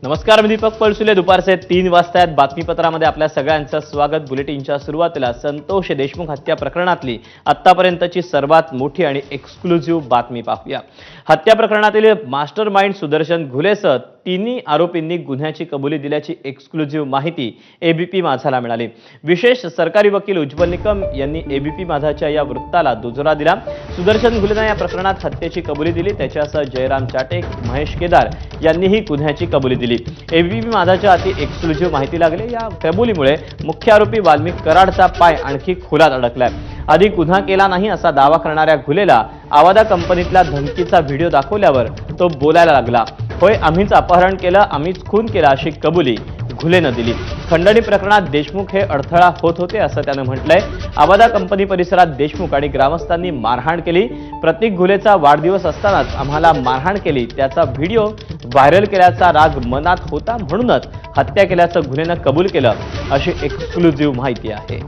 नमस्कार, मी दीपक पळसुले. दुपारचे 3 वाजता बातमीपत्रामध्ये आपल्या सगळ्यांचं स्वागत. बुलेटिनच्या सुरुवातीला संतोष देशमुख हत्या प्रकरणातली आतापर्यंतची सर्वात मोठी आणि एक्सक्लुझिव्ह बातमी पाहूया. हत्या प्रकरणातील मास्टर माइंड सुदर्शन घुलेसह तिन्ही आरोपींनी गुन्ह्याची कबुली दिल्याची एक्सक्लुझिव्ह माहिती एबीपी माझाला मिळाली. विशेष सरकारी वकील उज्ज्वल निकम यांनी एबीपी माझाच्या या वृत्ताला दुजोरा दिला. सुदर्शन घुलेनं या प्रकरणात हत्येची कबुली दिली. त्याच्यासह जयराम चाटे, महेश केदार यांनीही गुन्ह्याची कबुली दिली. एबीपी माझाच्या अति एक्सक्लुझिव्ह माहिती लागली. या कबुलीमुळे मुख्य आरोपी वाल्मिक कराडचा पाय आणखी खोलात अडकलाय. आधी गुन्हा केला नाही असा दावा करणाऱ्या घुलेला आवादा कंपनीतला धमकीचा व्हिडिओ दाखवल्यावर तो बोलायला लागला. होय, आम्हीच अपहरण केलं, आम्हीच खून केला अशी कबुली घुलेनं दिली. खंडणी प्रकरणात देशमुख हे अडथळा होत होते असं त्यानं म्हटलंय. आवादा कंपनी परिसरात देशमुख आणि ग्रामस्थांनी मारहाण केली. प्रतीक घुलेचा वाढदिवस असतानाच आम्हाला मारहाण केली. त्याचा व्हिडिओ व्हायरल केल्याचा राग मनात होता, म्हणूनच हत्या केल्याचं घुलेनं कबूल केलं अशी एक्सक्लुझिव्ह माहिती आहे.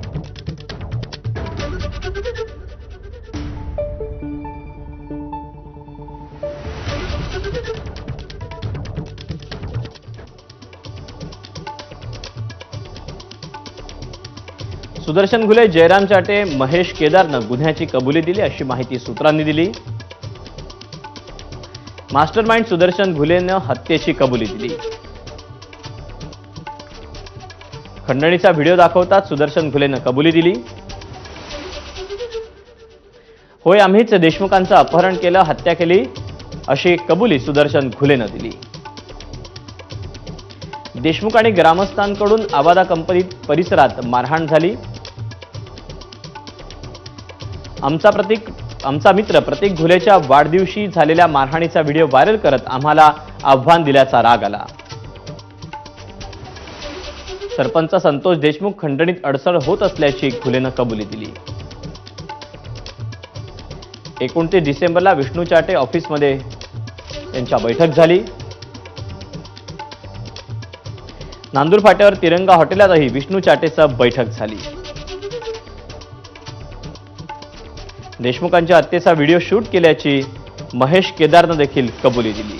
सुदर्शन घुले, जयराम चाटे, महेश केदारनं गुन्ह्याची कबुली दिली अशी माहिती सूत्रांनी दिली. मास्टरमाइंड सुदर्शन घुलेनं हत्येची कबुली दिली. खंडणीचा व्हिडिओ दाखवताच सुदर्शन घुलेनं कबुली दिली. होय, आम्हीच देशमुखांचं अपहरण केलं, हत्या केली अशी कबुली सुदर्शन घुलेनं दिली. देशमुख आणि ग्रामस्थांकडून आवादा कंपनी परिसरात मारहाण झाली. आमचा मित्र प्रतीक घुलेच्या वाढदिवशी झालेल्या मारहाणीचा व्हिडिओ व्हायरल करत आम्हाला आव्हान दिल्याचा राग आला. सरपंच संतोष देशमुख खंडणीत अडसर होत असल्याची घुलेनं कबुली दिली. 29 डिसेंबरला विष्णू चाटे ऑफिसमध्ये त्यांच्या बैठक झाली. नांदूर फाट्यावर तिरंगा हॉटेलातही विष्णू चाटेसह बैठक झाली. देशमुखांच्या हत्येचा व्हिडिओ शूट केल्याची महेश केदारनं देखील कबुली दिली.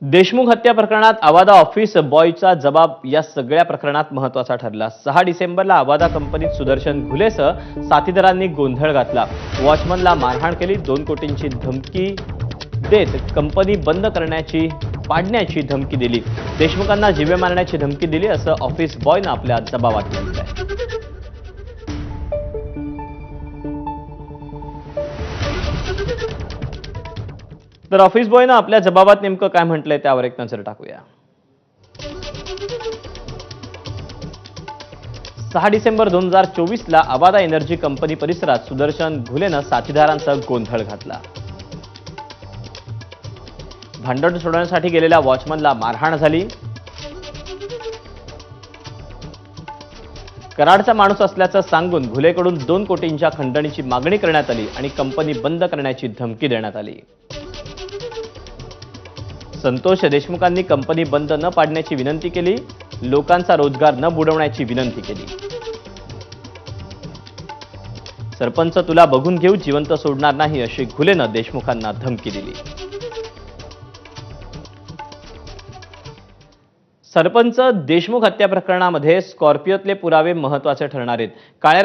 देशमुख हत्या प्रकरणात आवादा ऑफिस बॉयचा जबाब या सगळ्या प्रकरणात महत्त्वाचा ठरला. 6 डिसेंबरला आवादा कंपनीत सुदर्शन घुलेसह साथीदारांनी गोंधळ घातला. वॉचमनला मारहाण केली. 2 कोटींची धमकी देत कंपनी बंद पाडण्याची धमकी दिली. देशमुखांना जीवे मारण्याची धमकी दिली असं ऑफिस बॉयनं आपल्या जबाबात म्हटलंय. तर ऑफिस बॉयनं आपल्या जबाबात नेमकं काय म्हटलंय त्यावर एक नजर टाकूया. 6 डिसेंबर 2024ला आवादा एनर्जी कंपनी परिसरात सुदर्शन घुलेनं साथीदारांचा गोंधळ घातला. भांडण सोडवण्यासाठी गेलेल्या वॉचमनला मारहाण झाली. कराडचा माणूस असल्याचं सांगून घुलेकडून 2 कोटींच्या खंडणीची मागणी करण्यात आली आणि कंपनी बंद करण्याची धमकी देण्यात आली. संतोष देशमुखांनी कंपनी बंद न पाडण्याची विनंती केली. लोकांचा रोजगार न बुडवण्याची विनंती केली. सरपंच तुला बघून घेऊ, जिवंत सोडणार नाही अशी घुलेनं देशमुखांना धमकी दिली. सरपंच देशमुख हत्या प्रकरणामध्ये स्कॉर्पिओतले पुरावे महत्त्वाचे ठरणार आहेत. काळ्या